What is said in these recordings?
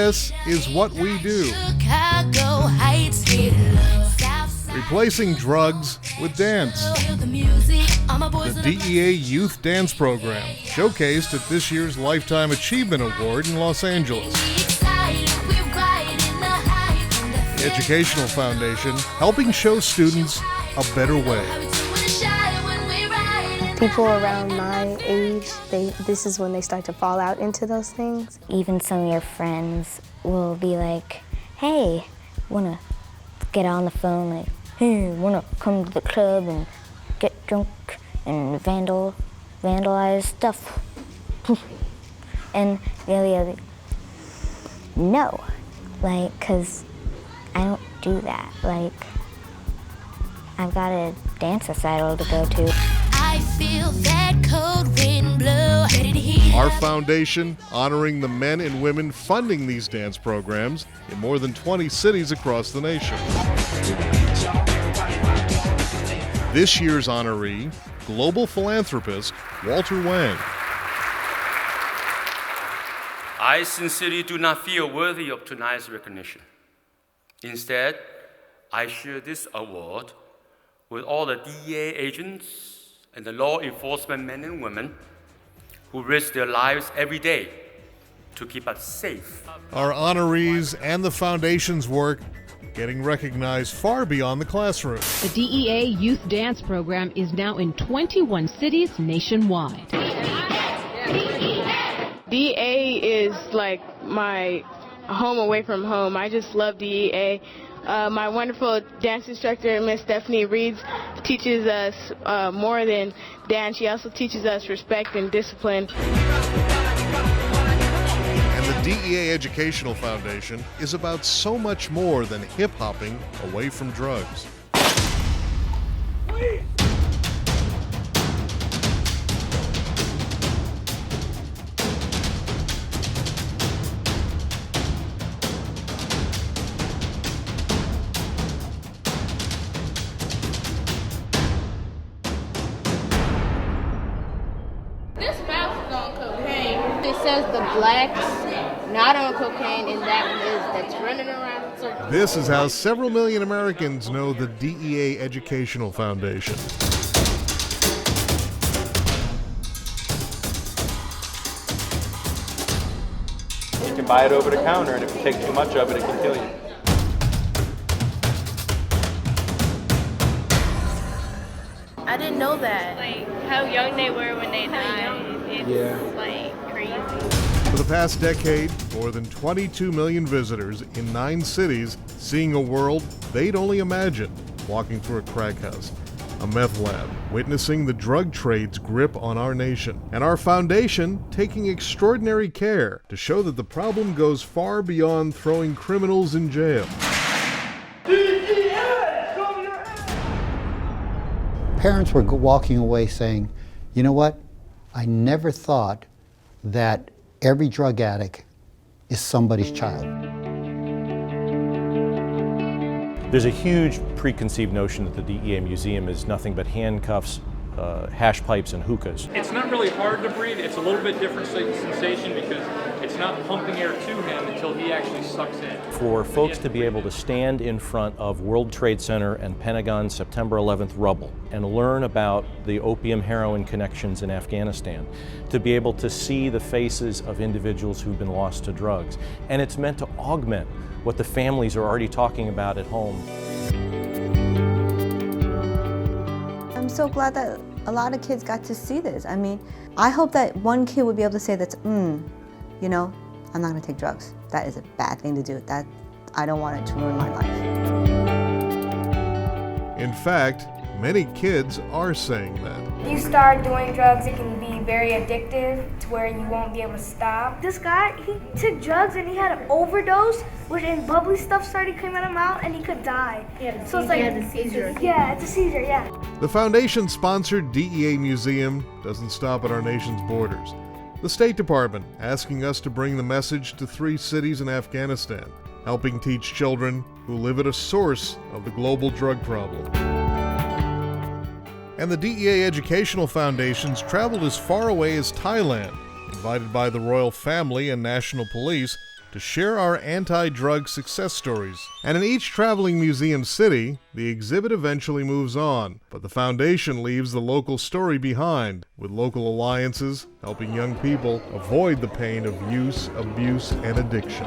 This is what we do. Replacing drugs with dance. The DEA Youth Dance Program, showcased at this year's Lifetime Achievement Award in Los Angeles. The Educational Foundation, helping show students a better way. People around my age, this is when they start to fall out into those things. Even some of your friends will be like, hey, wanna get on the phone, like, hey, wanna come to the club and get drunk and vandalize stuff. And really, no, like, cause I don't do that. Like, I've got a dance recital to go to. I feel that cold wind blow. Our foundation honoring the men and women funding these dance programs in more than 20 cities across the nation. This year's honoree, global philanthropist Walter Wang. I sincerely do not feel worthy of tonight's recognition. Instead, I share this award with all the DEA agents and the law enforcement men and women who risk their lives every day to keep us safe. Our honorees and the foundation's work getting recognized far beyond the classroom. The DEA Youth Dance Program is now in 21 cities nationwide. DEA is like my home away from home. I just love DEA. My wonderful dance instructor, Miss Stephanie Reeds, teaches us more than dance. She also teaches us respect and discipline. And the DEA Educational Foundation is about so much more than hip-hopping away from drugs. This map is on cocaine. It says the blacks not on cocaine, and that is that's running around in circles. This is how several million Americans know the DEA Educational Foundation. You can buy it over the counter, and if you take too much of it, it can kill you. I didn't know that. Like how young they were when they died. It's like crazy. For the past decade, more than 22 million visitors in 9 cities seeing a world they'd only imagined, walking through a crack house, a meth lab, witnessing the drug trade's grip on our nation, and our foundation taking extraordinary care to show that the problem goes far beyond throwing criminals in jail. Parents were walking away saying, you know what, I never thought that every drug addict is somebody's child. There's a huge preconceived notion that the DEA museum is nothing but handcuffs, hash pipes, and hookahs. It's not really hard to breathe. It's a little bit different sensation because it's not pumping air to him until he actually sucks in. For folks to be able to stand in front of World Trade Center and Pentagon September 11th rubble and learn about the opium-heroin connections in Afghanistan, to be able to see the faces of individuals who've been lost to drugs. And it's meant to augment what the families are already talking about at home. I'm so glad that a lot of kids got to see this. I mean, I hope that one kid would be able to say that, you know, I'm not gonna take drugs. That is a bad thing to do. That I don't want it to ruin my life. In fact, many kids are saying that. You start doing drugs, it can be very addictive to where you won't be able to stop. This guy, he took drugs and he had an overdose, and bubbly stuff started coming out of his mouth and he could die. Yeah, so it's like a seizure. Yeah, it's a seizure, yeah. The foundation-sponsored DEA Museum doesn't stop at our nation's borders. The State Department asking us to bring the message to 3 cities in Afghanistan, helping teach children who live at a source of the global drug problem. And the DEA Educational Foundations traveled as far away as Thailand, invited by the royal family and national police to share our anti-drug success stories. And in each traveling museum city, the exhibit eventually moves on, but the foundation leaves the local story behind, with local alliances helping young people avoid the pain of use, abuse, and addiction.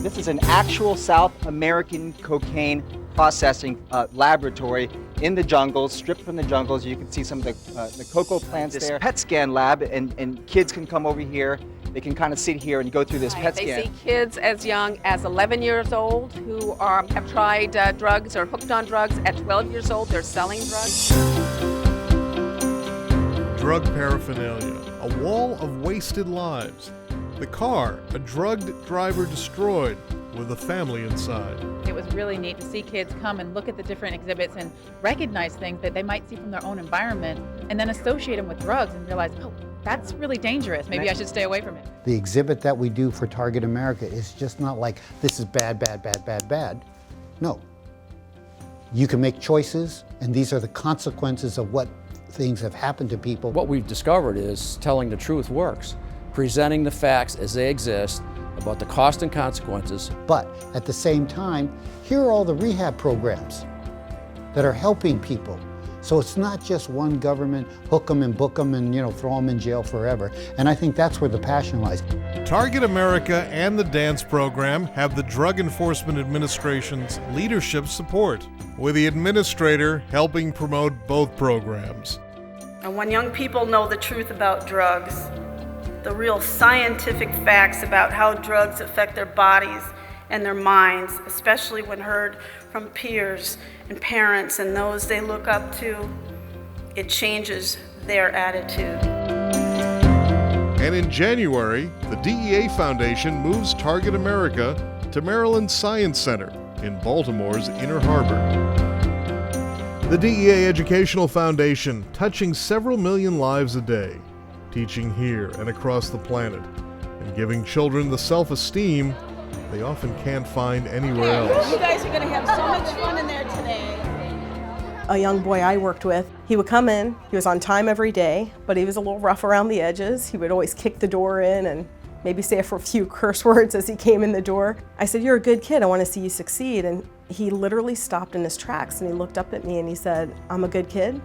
This is an actual South American cocaine processing laboratory in the jungles, stripped from the jungles. You can see some of the cocoa plants there. PET scan lab, and kids can come over here. They can kind of sit here and go through this PET scan. They see kids as young as 11 years old who have tried drugs or hooked on drugs. At 12 years old, they're selling drugs. Drug paraphernalia, a wall of wasted lives. The car, a drugged driver destroyed, with a family inside. It was really neat to see kids come and look at the different exhibits and recognize things that they might see from their own environment and then associate them with drugs and realize, oh, that's really dangerous. Maybe I should stay away from it. The exhibit that we do for Target America is just not like, this is bad, bad, bad, bad, bad. No. You can make choices, and these are the consequences of what things have happened to people. What we've discovered is telling the truth works. Presenting the facts as they exist about the cost and consequences. But at the same time, here are all the rehab programs that are helping people. So it's not just one government, hook them and book them and, throw them in jail forever. And I think that's where the passion lies. Target America and the dance program have the Drug Enforcement Administration's leadership support, with the administrator helping promote both programs. And when young people know the truth about drugs, the real scientific facts about how drugs affect their bodies and their minds, especially when heard from peers and parents and those they look up to, it changes their attitude. And in January, the DEA Foundation moves Target America to Maryland Science Center in Baltimore's Inner Harbor. The DEA Educational Foundation, touching several million lives a day, teaching here and across the planet, and giving children the self-esteem they often can't find anywhere else. You guys are going to have so much fun in there today. A young boy I worked with, he would come in, he was on time every day, but he was a little rough around the edges. He would always kick the door in and maybe say a few curse words as he came in the door. I said, "You're a good kid, I want to see you succeed." And he literally stopped in his tracks and he looked up at me and he said, "I'm a good kid?"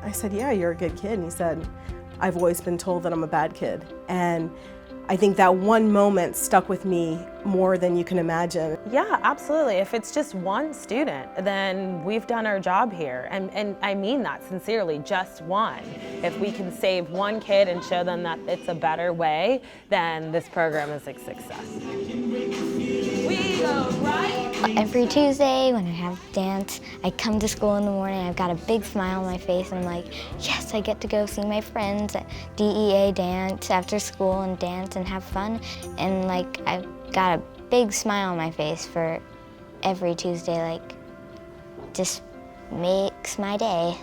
I said, "Yeah, you're a good kid." And he said, "I've always been told that I'm a bad kid." And I think that one moment stuck with me more than you can imagine. Yeah, absolutely. If it's just one student, then we've done our job here. And I mean that sincerely, just one. If we can save one kid and show them that it's a better way, then this program is a success. We go right. Every Tuesday when I have dance, I come to school in the morning, I've got a big smile on my face, and I'm like, yes, I get to go see my friends at DEA dance after school and dance and have fun. And I've got a big smile on my face for every Tuesday, just makes my day.